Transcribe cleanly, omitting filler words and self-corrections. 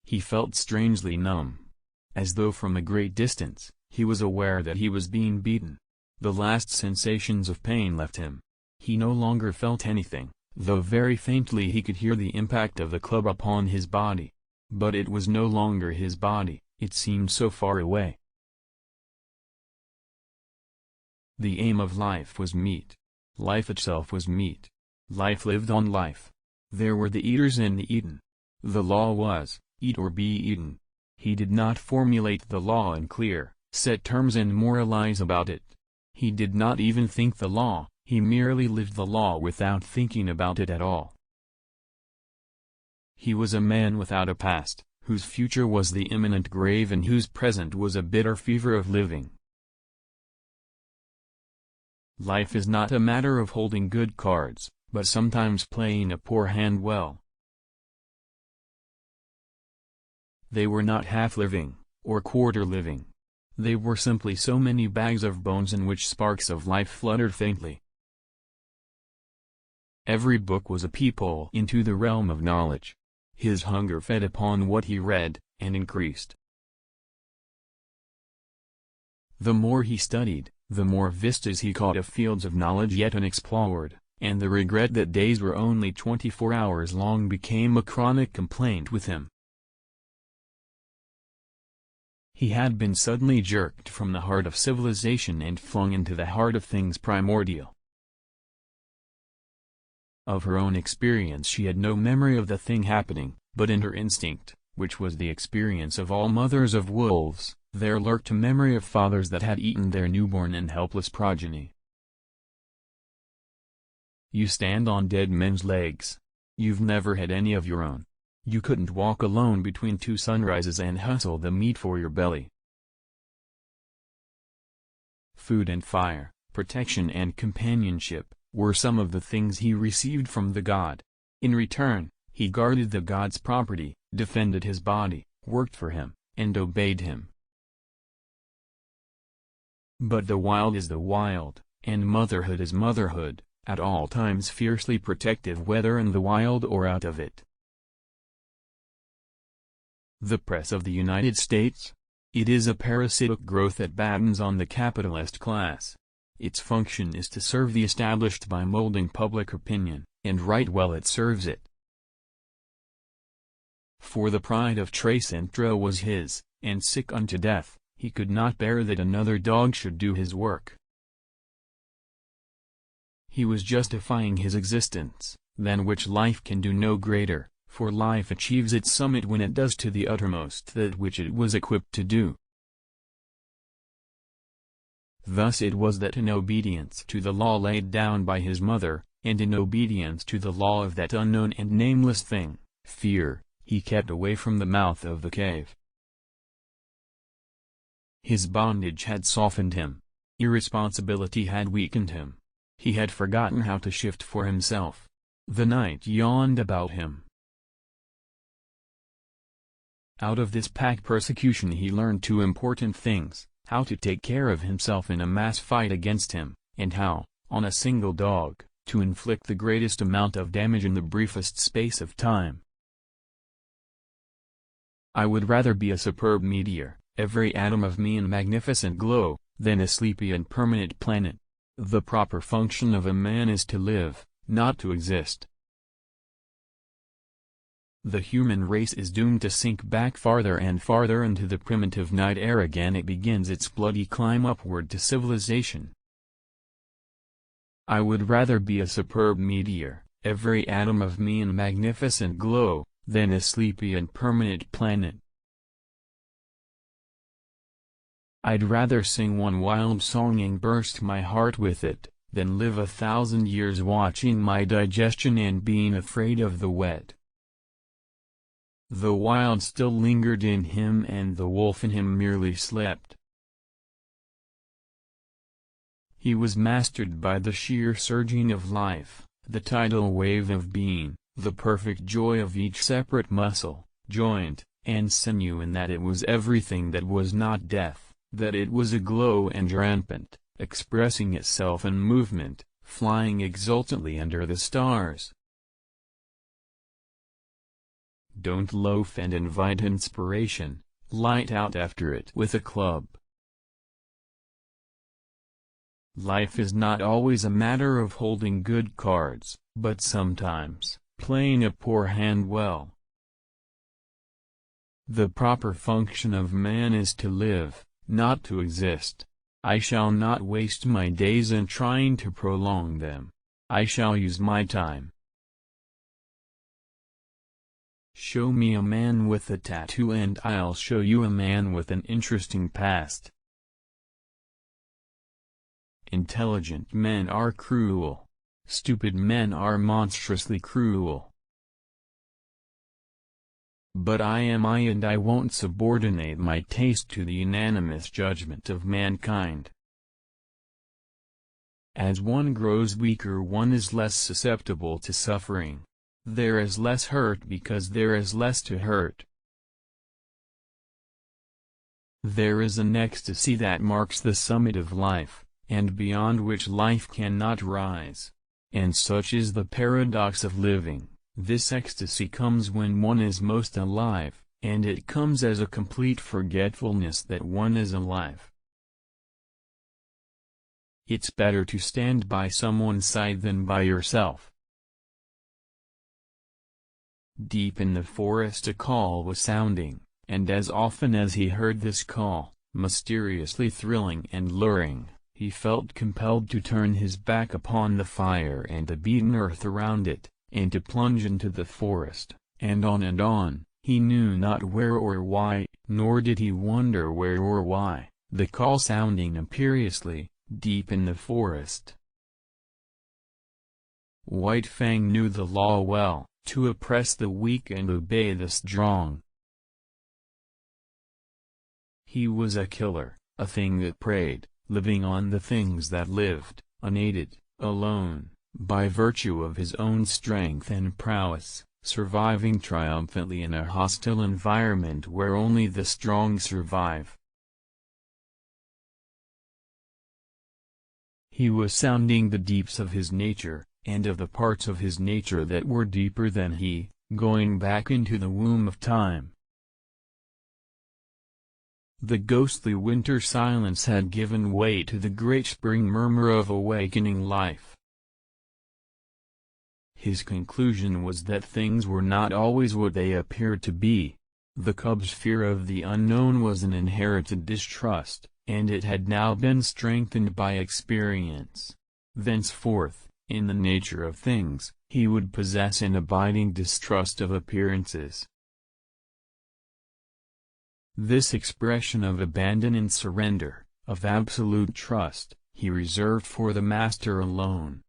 He felt strangely numb. As though from a great distance, he was aware that he was being beaten. The last sensations of pain left him. He no longer felt anything, though very faintly he could hear the impact of the club upon his body. But it was no longer his body, it seemed so far away. The aim of life was meat. Life itself was meat. Life lived on life. There were the eaters and the eaten. The law was, eat or be eaten. He did not formulate the law in clear, set terms and moralize about it. He did not even think the law, he merely lived the law without thinking about it at all. He was a man without a past, whose future was the imminent grave and whose present was a bitter fever of living. Life is not a matter of holding good cards, but sometimes playing a poor hand well. They were not half-living, or quarter-living. They were simply so many bags of bones in which sparks of life fluttered faintly. Every book was a peephole into the realm of knowledge. His hunger fed upon what he read, and increased. The more he studied, the more vistas he caught of fields of knowledge yet unexplored, and the regret that days were only 24 hours long became a chronic complaint with him. He had been suddenly jerked from the heart of civilization and flung into the heart of things primordial. Of her own experience she had no memory of the thing happening, but in her instinct, which was the experience of all mothers of wolves, there lurked a memory of fathers that had eaten their newborn and helpless progeny. You stand on dead men's legs. You've never had any of your own. You couldn't walk alone between two sunrises and hustle the meat for your belly. Food and fire, protection and companionship, were some of the things he received from the god. In return, he guarded the god's property, defended his body, worked for him, and obeyed him. But the wild is the wild, and motherhood is motherhood, at all times fiercely protective whether in the wild or out of it. The press of the United States? It is a parasitic growth that battens on the capitalist class. Its function is to serve the established by molding public opinion, and right well it serves it. For the pride of Tres Centro was his, and sick unto death, he could not bear that another dog should do his work. He was justifying his existence, than which life can do no greater, for life achieves its summit when it does to the uttermost that which it was equipped to do. Thus it was that in obedience to the law laid down by his mother, and in obedience to the law of that unknown and nameless thing, fear, he kept away from the mouth of the cave. His bondage had softened him. Irresponsibility had weakened him. He had forgotten how to shift for himself. The night yawned about him. Out of this pack persecution he learned two important things: how to take care of himself in a mass fight against him, and how, on a single dog, to inflict the greatest amount of damage in the briefest space of time. I would rather be a superb meteor, every atom of me in magnificent glow, than a sleepy and permanent planet. The proper function of a man is to live, not to exist. The human race is doomed to sink back farther and farther into the primitive night ere again it begins its bloody climb upward to civilization. I would rather be a superb meteor, every atom of me in magnificent glow, than a sleepy and permanent planet. I'd rather sing one wild song and burst my heart with it, than live 1,000 years watching my digestion and being afraid of the wet. The wild still lingered in him and the wolf in him merely slept. He was mastered by the sheer surging of life, the tidal wave of being, the perfect joy of each separate muscle, joint, and sinew in that it was everything that was not death, that it was aglow and rampant, expressing itself in movement, flying exultantly under the stars. Don't loaf and invite inspiration, light out after it with a club. Life is not always a matter of holding good cards, but sometimes playing a poor hand well. The proper function of man is to live, not to exist. I shall not waste my days in trying to prolong them. I shall use my time. Show me a man with a tattoo and I'll show you a man with an interesting past. Intelligent men are cruel. Stupid men are monstrously cruel. But I am I and I won't subordinate my taste to the unanimous judgment of mankind. As one grows weaker, one is less susceptible to suffering. There is less hurt because there is less to hurt. There is an ecstasy that marks the summit of life, and beyond which life cannot rise. And such is the paradox of living. This ecstasy comes when one is most alive, and it comes as a complete forgetfulness that one is alive. It's better to stand by someone's side than by yourself. Deep in the forest a call was sounding, and as often as he heard this call, mysteriously thrilling and luring, he felt compelled to turn his back upon the fire and the beaten earth around it, and to plunge into the forest, and on, he knew not where or why, nor did he wonder where or why, the call sounding imperiously, deep in the forest. White Fang knew the law well, to oppress the weak and obey the strong. He was a killer, a thing that preyed, living on the things that lived, unaided, alone, by virtue of his own strength and prowess, surviving triumphantly in a hostile environment where only the strong survive. He was sounding the deeps of his nature, and of the parts of his nature that were deeper than he, going back into the womb of time. The ghostly winter silence had given way to the great spring murmur of awakening life. His conclusion was that things were not always what they appeared to be. The cub's fear of the unknown was an inherited distrust, and it had now been strengthened by experience. Thenceforth, in the nature of things, he would possess an abiding distrust of appearances. This expression of abandon and surrender, of absolute trust, he reserved for the master alone.